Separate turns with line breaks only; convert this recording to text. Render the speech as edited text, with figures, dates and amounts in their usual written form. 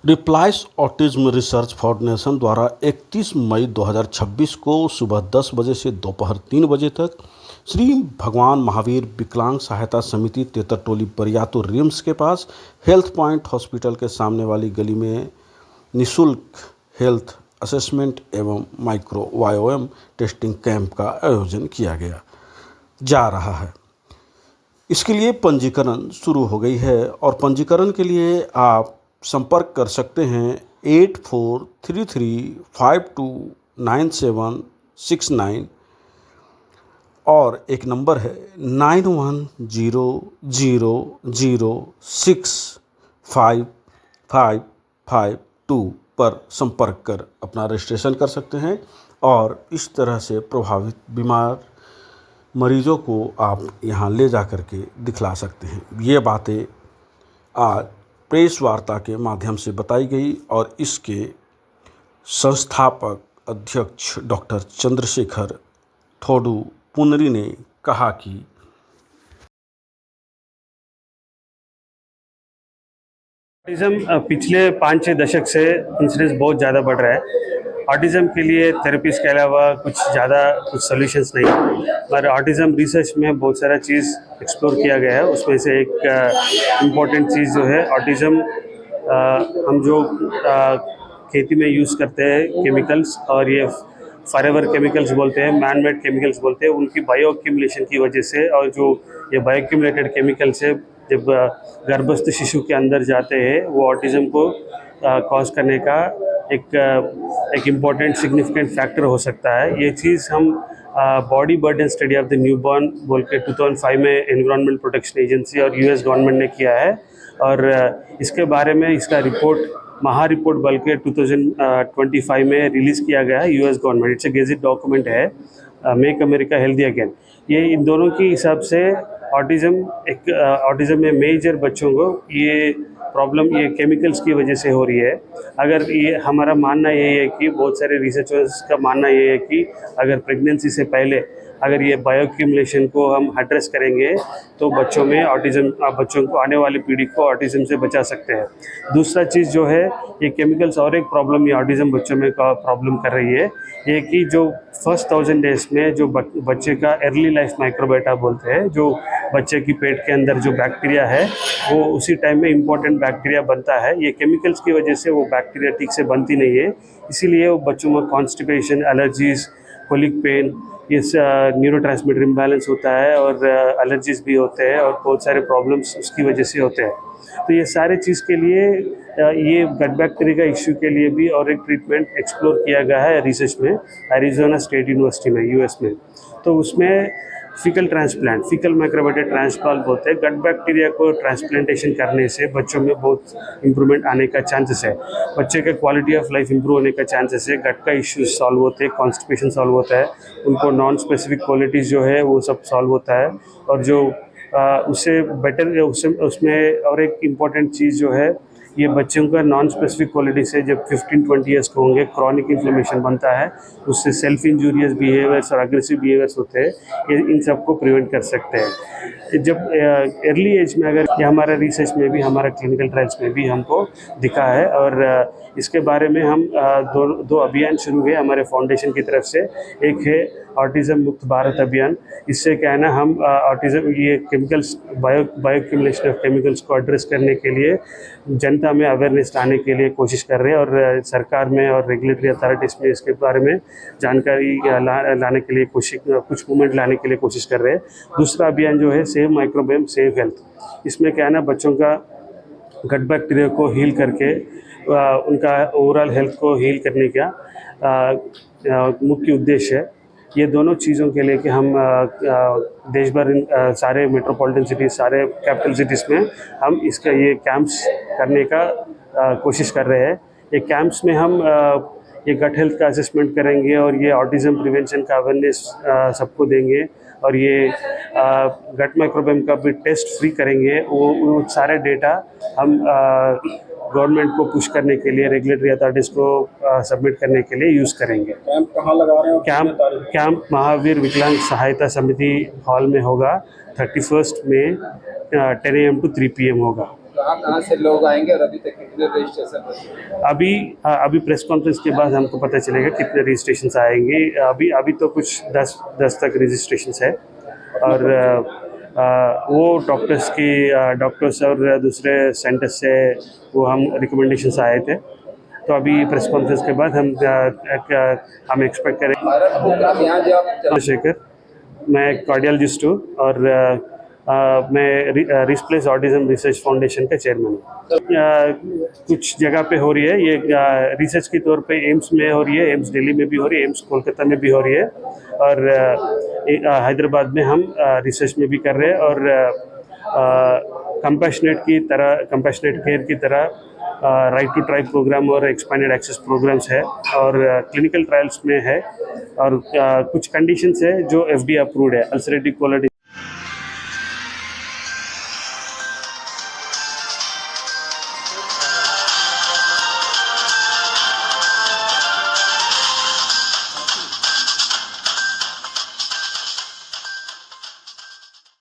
रिप्लाइस autism research foundation द्वारा 31 मई 2026 को सुबह 10 बजे से दोपहर 3 बजे तक श्री भगवान महावीर विकलांग सहायता समिति तेतरटोली बरियातू रिम्स के पास हेल्थ पॉइंट हॉस्पिटल के सामने वाली गली में निःशुल्क हेल्थ असेसमेंट एवं माइक्रो वायोएम टेस्टिंग कैंप का आयोजन किया जा रहा है। इसके लिए पंजीकरण शुरू हो गई है और पंजीकरण के लिए आप संपर्क कर सकते हैं 8433529769 और एक नंबर है 9100065552 पर संपर्क कर अपना रजिस्ट्रेशन कर सकते हैं और इस तरह से प्रभावित बीमार मरीजों को आप यहाँ ले जा कर के दिखला सकते हैं। ये बातें आज प्रेस वार्ता के माध्यम से बताई गई और इसके संस्थापक अध्यक्ष डॉक्टर चंद्रशेखर थोडू पुनरी ने कहा कि
ऑटिज़म पिछले 5-6 दशक से इंसिडेंस बहुत ज़्यादा बढ़ रहा है। ऑटिज़म के लिए थेरेपीज़ के अलावा कुछ सॉल्यूशंस नहीं है, पर ऑटिज़म रिसर्च में बहुत सारा चीज़ एक्सप्लोर किया गया है। उसमें से एक इम्पॉर्टेंट चीज़ जो है ऑटिज़म, हम जो खेती में यूज़ करते हैं केमिकल्स, और ये फॉरएवर केमिकल्स बोलते हैं, मैन मेड केमिकल्स बोलते हैं, उनकी बायो एक्यूमुलेशन की वजह से, और जो ये बायो एक्यूमुलेटेड केमिकल्स है जब गर्भस्थ शिशु के अंदर जाते हैं वो ऑटिज़म को कॉज करने का एक इम्पॉर्टेंट सिग्निफिकेंट फैक्टर हो सकता है। ये चीज़ हम body burden study of the newborn बोल के 2005 में एनवायरमेंट प्रोटेक्शन एजेंसी और यूएस गवर्नमेंट ने किया है, और इसके बारे में इसका रिपोर्ट महा रिपोर्ट बल्कि 2025 में रिलीज़ किया गया है US government. It's a gazette document है, मेक अमेरिका हेल्दी अगेन। ये इन दोनों के हिसाब से ऑटिज़म में मेजर बच्चों को ये प्रॉब्लम ये केमिकल्स की वजह से हो रही है। अगर ये हमारा मानना ये है कि बहुत सारे रिसर्चर्स का मानना ये है कि अगर प्रेगनेंसी से पहले अगर ये बायो एक्यूमुलेशन को हम एड्रेस करेंगे तो बच्चों को आने वाली पीढ़ी को ऑटिज़म से बचा सकते हैं। दूसरा चीज़ जो है ये केमिकल्स और एक प्रॉब्लम ये ऑटिज़म बच्चों में का प्रॉब्लम कर रही है, ये कि जो फर्स्ट 1000 डेज में जो बच्चे का अर्ली लाइफ माइक्रोबायोटा बोलते हैं, जो बच्चे की पेट के अंदर जो बैक्टीरिया है वो उसी टाइम में इम्पोर्टेंट बैक्टीरिया बनता है। ये केमिकल्स की वजह से वो बैक्टीरिया ठीक से बनती नहीं है, इसीलिए वो बच्चों में कॉन्स्टिपेशन, एलर्जीज, कोलिक पेन, इस न्यूरोट्रांसमीटर इम्बैलेंस होता है और एलर्जीज भी होते हैं और बहुत सारे प्रॉब्लम्स उसकी वजह से होते हैं। तो ये सारे चीज़ के लिए ये गट बैक्टीरिया का इश्यू के लिए भी और एक ट्रीटमेंट एक्सप्लोर किया गया है रिसर्च में एरिज़ोना स्टेट यूनिवर्सिटी में यूएस में। तो उसमें फीकल माइक्रोबायोटा ट्रांसप्लांट बोलते हैं। गट बैक्टीरिया को ट्रांसप्लांटेशन करने से बच्चों में बहुत इम्प्रूवमेंट आने का चांसेस है, बच्चे का क्वालिटी ऑफ लाइफ इम्प्रूव होने का चांसेस है, गट का इश्यूज सॉल्व होते हैं, कॉन्स्टिपेशन सॉल्व होता है, उनको नॉन स्पेसिफिक क्वालिटीज़ जो है वो सब सॉल्व होता है, और जो उससे बेटर उसमें और एक इम्पॉर्टेंट चीज़ जो है ये बच्चों का नॉन स्पेसिफिक क्वालिटी से जब 15-20 ईयर्स को होंगे क्रॉनिक इन्फ्लेमेशन बनता है, उससे सेल्फ इंजूरियस बिहेवियर्स और अग्रेसिव बिहेवियर्स होते हैं, ये इन सब को प्रिवेंट कर सकते हैं। जब अर्ली एज में अगर ये हमारा रिसर्च में भी, हमारा क्लिनिकल ट्रायल्स में भी हमको दिखा है, और इसके बारे में हम दो अभियान शुरू हुए हमारे फाउंडेशन की तरफ से। एक है ऑटिज़म मुक्त भारत अभियान। इससे क्या है ना, हम ऑटिज़म ये chemicals bio accumulation of chemicals को एड्रेस करने के लिए जनता में अवेयरनेस लाने के लिए कोशिश कर रहे हैं, और सरकार में और रेगुलेटरी अथॉरिटीज़ में इसके बारे में जानकारी लाने के लिए कुछ मूवमेंट लाने के लिए कोशिश कर रहे हैं। दूसरा अभियान जो है सेव माइक्रोबायोम सेव हेल्थ। इसमें क्या है ना, बच्चों का गट बैक्टीरिया को हील करके उनका ओवरऑल हेल्थ को हील करने का मुख्य उद्देश्य है। ये दोनों चीज़ों के लिए कि हम देश भर सारे मेट्रोपॉलिटन सिटीज़, सारे कैपिटल सिटीज़ में हम इसका ये कैंप्स करने का कोशिश कर रहे हैं। ये कैंप्स में हम ये गट हेल्थ का असेसमेंट करेंगे और ये ऑटिज़म प्रिवेंशन का अवेयरनेस सबको देंगे, और ये गट माइक्रोबायोम का भी टेस्ट फ्री करेंगे। वो सारे डेटा हम गवर्नमेंट को पुश करने के लिए, रेगुलेटरी अथॉरिटीज़ को सबमिट करने के लिए यूज़ करेंगे।
कैंप कहाँ लगा रहे हो?
कैंप महावीर विकलांग सहायता समिति हॉल में होगा। 31 में 10 AM to 3 PM होगा।
कहाँ से लोग आएंगे और अभी तक कितने रजिस्ट्रेशन बचे?
अभी प्रेस कॉन्फ्रेंस के बाद हमको पता चलेगा कितने रजिस्ट्रेशन आएंगे। अभी तो कुछ 10 तक रजिस्ट्रेशन है और वो डॉक्टर्स और दूसरे सेंटर्स से वो हम रिकमेंडेशंस आए थे। तो अभी प्रेस कॉन्फ्रेंस के बाद हम एक्सपेक्ट करें। चंद्रशेखर, मैं एक कार्डियोलॉजिस्ट हूँ और मैं रिस्प्लेस ऑटिज्म रिसर्च फाउंडेशन का चेयरमैन हूँ। कुछ जगह पे हो रही है ये रिसर्च के तौर पे। एम्स में हो रही है, एम्स दिल्ली में भी हो रही है, एम्स कोलकाता में भी हो रही है और हैदराबाद में हम रिसर्च में भी कर रहे हैं। और कंपैशनेट केयर की तरह राइट टू ट्राई प्रोग्राम और एक्सपेंडेड एक्सेस प्रोग्राम्स है और क्लिनिकल ट्रायल्स में है और कुछ कंडीशंस है जो FDA अप्रूव्ड है। Ulcerative colitis